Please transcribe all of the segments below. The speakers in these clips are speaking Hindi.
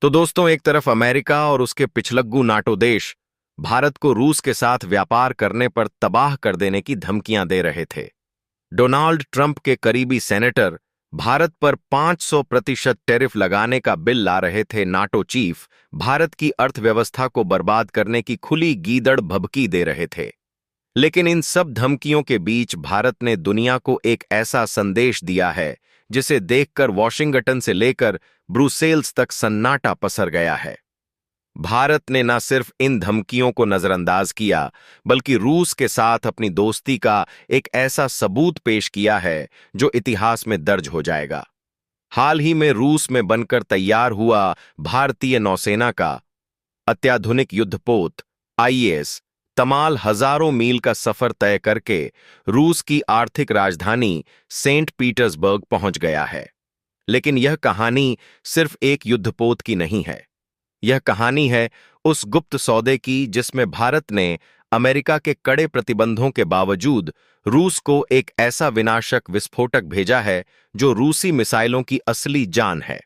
तो दोस्तों, एक तरफ अमेरिका और उसके पिछलग्गू नाटो देश भारत को रूस के साथ व्यापार करने पर तबाह कर देने की धमकियां दे रहे थे। डोनाल्ड ट्रंप के करीबी सेनेटर भारत पर 500% टैरिफ लगाने का बिल ला रहे थे। नाटो चीफ भारत की अर्थव्यवस्था को बर्बाद करने की खुली गीदड़ भभकी दे रहे थे। लेकिन इन सब धमकियों के बीच भारत ने दुनिया को एक ऐसा संदेश दिया है जिसे देखकर वॉशिंगटन से लेकर ब्रुसेल्स तक सन्नाटा पसर गया है। भारत ने न सिर्फ इन धमकियों को नजरअंदाज किया, बल्कि रूस के साथ अपनी दोस्ती का एक ऐसा सबूत पेश किया है जो इतिहास में दर्ज हो जाएगा। हाल ही में रूस में बनकर तैयार हुआ भारतीय नौसेना का अत्याधुनिक युद्धपोत आईएएस तमाल हजारों मील का सफर तय करके रूस की आर्थिक राजधानी सेंट पीटर्सबर्ग पहुंच गया है। लेकिन यह कहानी सिर्फ एक युद्धपोत की नहीं है। यह कहानी है उस गुप्त सौदे की जिसमें भारत ने अमेरिका के कड़े प्रतिबंधों के बावजूद रूस को एक ऐसा विनाशक विस्फोटक भेजा है जो रूसी मिसाइलों की असली जान है।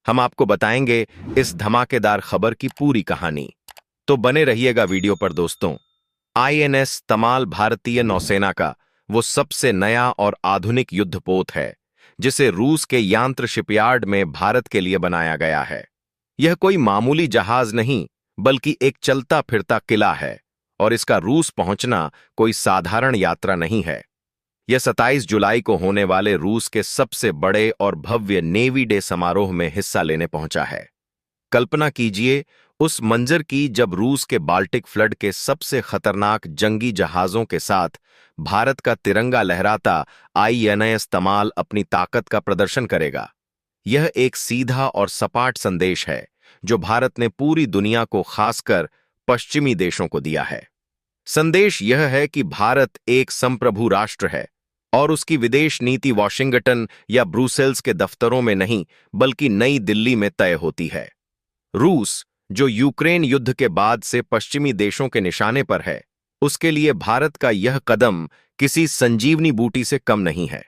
हम आपको बताएंगे इस धमाकेदार खबर की पूरी कहानी, तो बने रहिएगा वीडियो पर दोस्तों। आईएनएस तमाल भारतीय नौसेना का वो सबसे नया और आधुनिक युद्धपोत है जिसे रूस के यांत्र शिपयार्ड में भारत के लिए बनाया गया है। यह कोई मामूली जहाज नहीं, बल्कि एक चलता फिरता किला है, और इसका रूस पहुंचना कोई साधारण यात्रा नहीं है। यह 27 जुलाई को होने वाले रूस के सबसे बड़े और भव्य नेवी डे समारोह में हिस्सा लेने पहुंचा है। कल्पना कीजिए उस मंजर की जब रूस के बाल्टिक फ्लड के सबसे खतरनाक जंगी जहाजों के साथ भारत का तिरंगा लहराता आईएनएस तमाल अपनी ताकत का प्रदर्शन करेगा। यह एक सीधा और सपाट संदेश है जो भारत ने पूरी दुनिया को, खासकर पश्चिमी देशों को दिया है। संदेश यह है कि भारत एक संप्रभु राष्ट्र है और उसकी विदेश नीति वॉशिंगटन या ब्रुसेल्स के दफ्तरों में नहीं, बल्कि नई दिल्ली में तय होती है। रूस, जो यूक्रेन युद्ध के बाद से पश्चिमी देशों के निशाने पर है, उसके लिए भारत का यह कदम किसी संजीवनी बूटी से कम नहीं है।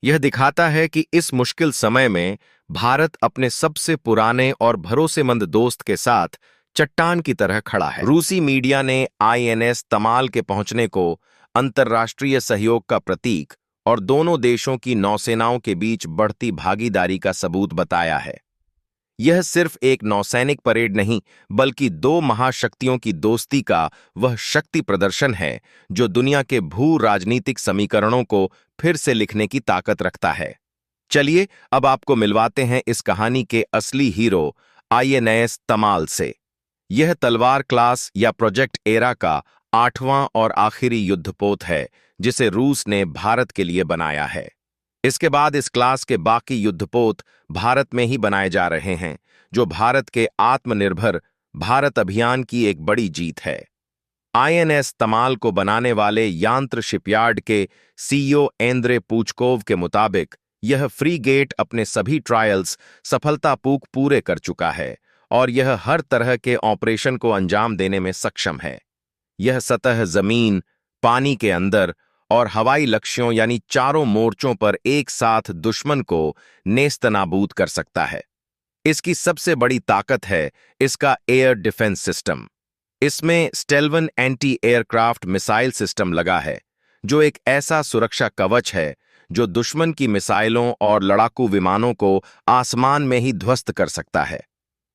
यह दिखाता है कि इस मुश्किल समय में भारत अपने सबसे पुराने और भरोसेमंद दोस्त के साथ चट्टान की तरह खड़ा है। रूसी मीडिया ने आईएनएस तमाल के पहुंचने को अंतर्राष्ट्रीय सहयोग का प्रतीक और दोनों देशों की नौसेनाओं के बीच बढ़ती भागीदारी का सबूत बताया है। यह सिर्फ एक नौसैनिक परेड नहीं, बल्कि दो महाशक्तियों की दोस्ती का वह शक्ति प्रदर्शन है जो दुनिया के भू राजनीतिक समीकरणों को फिर से लिखने की ताकत रखता है। चलिए अब आपको मिलवाते हैं इस कहानी के असली हीरो आईएनएस तमाल से। यह तलवार क्लास या प्रोजेक्ट एरा का 8वां और आखिरी युद्धपोत है जिसे रूस ने भारत के लिए बनाया है। इसके बाद इस क्लास के बाकी युद्धपोत भारत में ही बनाए जा रहे हैं, जो भारत के आत्मनिर्भर भारत अभियान की एक बड़ी जीत है। आईएनएस तमाल को बनाने वाले यांत्र शिपयार्ड के सीईओ एंद्रे पूचकोव के मुताबिक यह फ्रीगेट अपने सभी ट्रायल्स सफलतापूर्वक पूरे कर चुका है और यह हर तरह के ऑपरेशन को अंजाम देने में सक्षम है। यह सतह, जमीन, पानी के अंदर और हवाई लक्ष्यों यानी चारों मोर्चों पर एक साथ दुश्मन को नेस्तनाबूद कर सकता है। इसकी सबसे बड़ी ताकत है इसका एयर डिफेंस सिस्टम। इसमें स्टेल्वन एंटी एयरक्राफ्ट मिसाइल सिस्टम लगा है, जो एक ऐसा सुरक्षा कवच है जो दुश्मन की मिसाइलों और लड़ाकू विमानों को आसमान में ही ध्वस्त कर सकता है।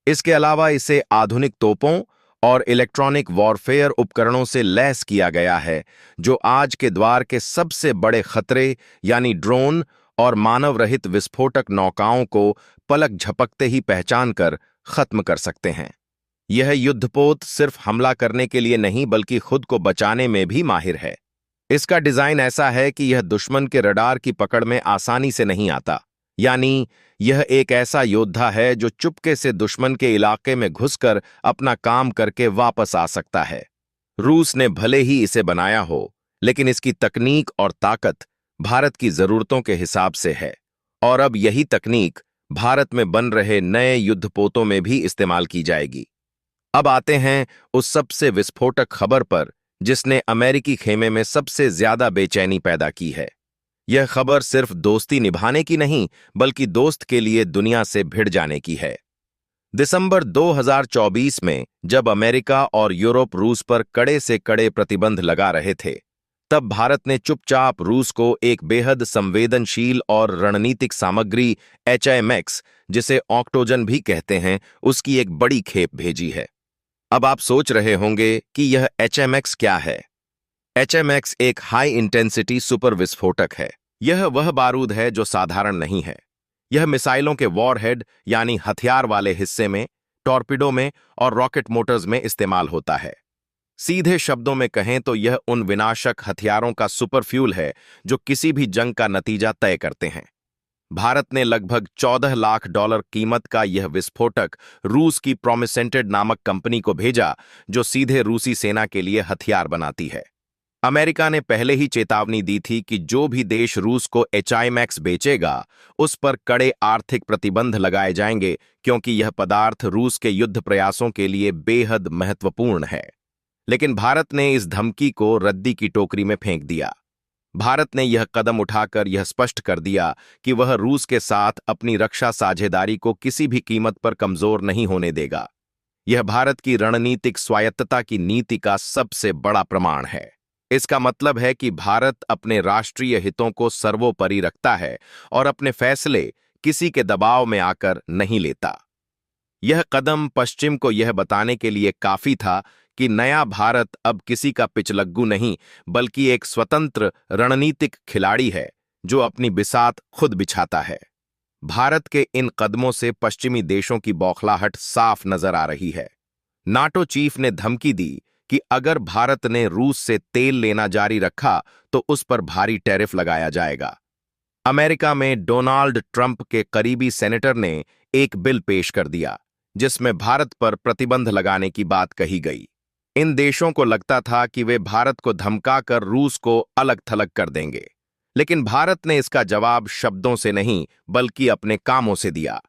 इसके अलावा इसे आधुनिक तोपों और इलेक्ट्रॉनिक वॉरफेयर उपकरणों से लैस किया गया है, जो आज के द्वार के सबसे बड़े खतरे यानी ड्रोन और मानव रहित विस्फोटक नौकाओं को पलक झपकते ही पहचान कर खत्म कर सकते हैं। यह युद्धपोत सिर्फ हमला करने के लिए नहीं, बल्कि खुद को बचाने में भी माहिर है। इसका डिजाइन ऐसा है कि यह दुश्मन के रडार की पकड़ में आसानी से नहीं आता, यानी यह एक ऐसा योद्धा है जो चुपके से दुश्मन के इलाके में घुसकर अपना काम करके वापस आ सकता है। रूस ने भले ही इसे बनाया हो, लेकिन इसकी तकनीक और ताकत भारत की जरूरतों के हिसाब से है, और अब यही तकनीक भारत में बन रहे नए युद्धपोतों में भी इस्तेमाल की जाएगी। अब आते हैं उस सबसे विस्फोटक खबर पर जिसने अमेरिकी खेमे में सबसे ज्यादा बेचैनी पैदा की है। यह खबर सिर्फ दोस्ती निभाने की नहीं, बल्कि दोस्त के लिए दुनिया से भिड़ जाने की है। दिसंबर 2024 में जब अमेरिका और यूरोप रूस पर कड़े से कड़े प्रतिबंध लगा रहे थे, तब भारत ने चुपचाप रूस को एक बेहद संवेदनशील और रणनीतिक सामग्री HIMARS, जिसे ऑक्टोजन भी कहते हैं, उसकी एक बड़ी खेप भेजी है। अब आप सोच रहे होंगे कि यह HIMARS क्या है। HIMARS एक हाई इंटेंसिटी सुपर विस्फोटक है। यह वह बारूद है जो साधारण नहीं है। यह मिसाइलों के वॉरहेड यानी हथियार वाले हिस्से में, टॉर्पिडो में और रॉकेट मोटर्स में इस्तेमाल होता है। सीधे शब्दों में कहें तो यह उन विनाशक हथियारों का सुपर फ्यूल है जो किसी भी जंग का नतीजा तय करते हैं। भारत ने लगभग $14 लाख कीमत का यह विस्फोटक रूस की प्रोमिसेंटेड नामक कंपनी को भेजा, जो सीधे रूसी सेना के लिए हथियार बनाती है। अमेरिका ने पहले ही चेतावनी दी थी कि जो भी देश रूस को HIMARS बेचेगा, उस पर कड़े आर्थिक प्रतिबंध लगाए जाएंगे, क्योंकि यह पदार्थ रूस के युद्ध प्रयासों के लिए बेहद महत्वपूर्ण है। लेकिन भारत ने इस धमकी को रद्दी की टोकरी में फेंक दिया। भारत ने यह कदम उठाकर यह स्पष्ट कर दिया कि वह रूस के साथ अपनी रक्षा साझेदारी को किसी भी कीमत पर कमजोर नहीं होने देगा। यह भारत की रणनीतिक स्वायत्तता की नीति का सबसे बड़ा प्रमाण है। इसका मतलब है कि भारत अपने राष्ट्रीय हितों को सर्वोपरि रखता है और अपने फैसले किसी के दबाव में आकर नहीं लेता। यह कदम पश्चिम को यह बताने के लिए काफी था कि नया भारत अब किसी का पिछलग्गू नहीं, बल्कि एक स्वतंत्र रणनीतिक खिलाड़ी है जो अपनी बिसात खुद बिछाता है। भारत के इन कदमों से पश्चिमी देशों की बौखलाहट साफ नजर आ रही है। नाटो चीफ ने धमकी दी कि अगर भारत ने रूस से तेल लेना जारी रखा तो उस पर भारी टैरिफ लगाया जाएगा। अमेरिका में डोनाल्ड ट्रंप के करीबी सेनेटर ने एक बिल पेश कर दिया जिसमें भारत पर प्रतिबंध लगाने की बात कही गई। इन देशों को लगता था कि वे भारत को धमकाकर रूस को अलग थलग कर देंगे, लेकिन भारत ने इसका जवाब शब्दों से नहीं बल्कि अपने कामों से दिया।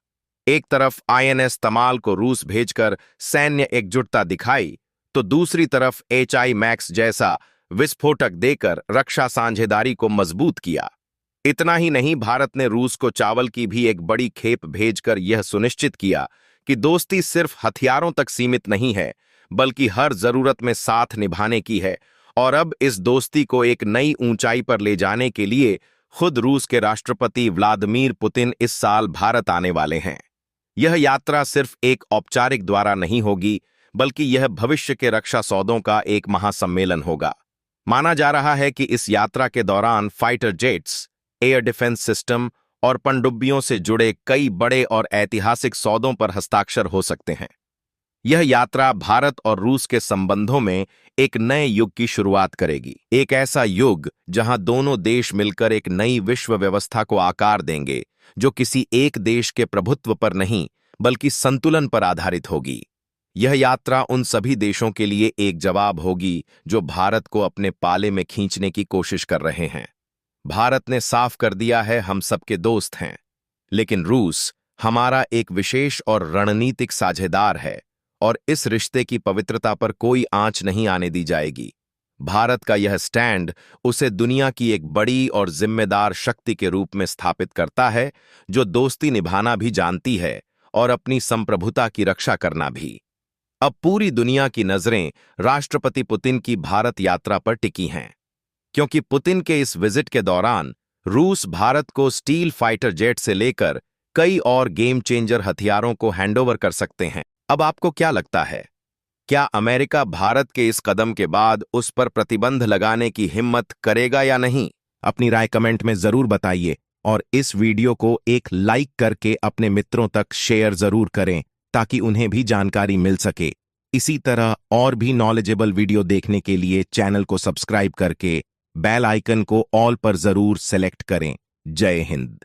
एक तरफ INS तमाल को रूस भेजकर सैन्य एकजुटता दिखाई, तो दूसरी तरफ HIMARS जैसा विस्फोटक देकर रक्षा साझेदारी को मजबूत किया। इतना ही नहीं, भारत ने रूस को चावल की भी एक बड़ी खेप भेजकर यह सुनिश्चित किया कि दोस्ती सिर्फ हथियारों तक सीमित नहीं है, बल्कि हर जरूरत में साथ निभाने की है। और अब इस दोस्ती को एक नई ऊंचाई पर ले जाने के लिए खुद रूस के राष्ट्रपति व्लादिमीर पुतिन इस साल भारत आने वाले हैं। यह यात्रा सिर्फ एक औपचारिक द्वारा नहीं होगी, बल्कि यह भविष्य के रक्षा सौदों का एक महासम्मेलन होगा। माना जा रहा है कि इस यात्रा के दौरान fighter jets, air defence system और पनडुब्बियों से जुड़े कई बड़े और ऐतिहासिक सौदों पर हस्ताक्षर हो सकते हैं। यह यात्रा भारत और रूस के संबंधों में एक नए युग की शुरुआत करेगी, एक ऐसा युग जहां दोनों देश मिलकर एक नई विश्व व्यवस्था को आकार देंगे, जो किसी एक देश के प्रभुत्व पर नहीं बल्कि संतुलन पर आधारित होगी। यह यात्रा उन सभी देशों के लिए एक जवाब होगी जो भारत को अपने पाले में खींचने की कोशिश कर रहे हैं। भारत ने साफ कर दिया है, हम सबके दोस्त हैं, लेकिन रूस हमारा एक विशेष और रणनीतिक साझेदार है और इस रिश्ते की पवित्रता पर कोई आंच नहीं आने दी जाएगी। भारत का यह स्टैंड उसे दुनिया की एक बड़ी और जिम्मेदार शक्ति के रूप में स्थापित करता है, जो दोस्ती निभाना भी जानती है और अपनी संप्रभुता की रक्षा करना भी। अब पूरी दुनिया की नजरें राष्ट्रपति पुतिन की भारत यात्रा पर टिकी हैं, क्योंकि पुतिन के इस विजिट के दौरान रूस भारत को स्टील फाइटर जेट से लेकर कई और गेम चेंजर हथियारों को हैंडओवर कर सकते हैं। अब आपको क्या लगता है, क्या अमेरिका भारत के इस कदम के बाद उस पर प्रतिबंध लगाने की हिम्मत करेगा या नहीं? अपनी राय कमेंट में जरूर बताइए और इस वीडियो को एक लाइक करके अपने मित्रों तक शेयर जरूर करें ताकि उन्हें भी जानकारी मिल सके। इसी तरह और भी नॉलेजेबल वीडियो देखने के लिए चैनल को सब्सक्राइब करके बेल आइकन को ऑल पर जरूर सेलेक्ट करें। जय हिंद।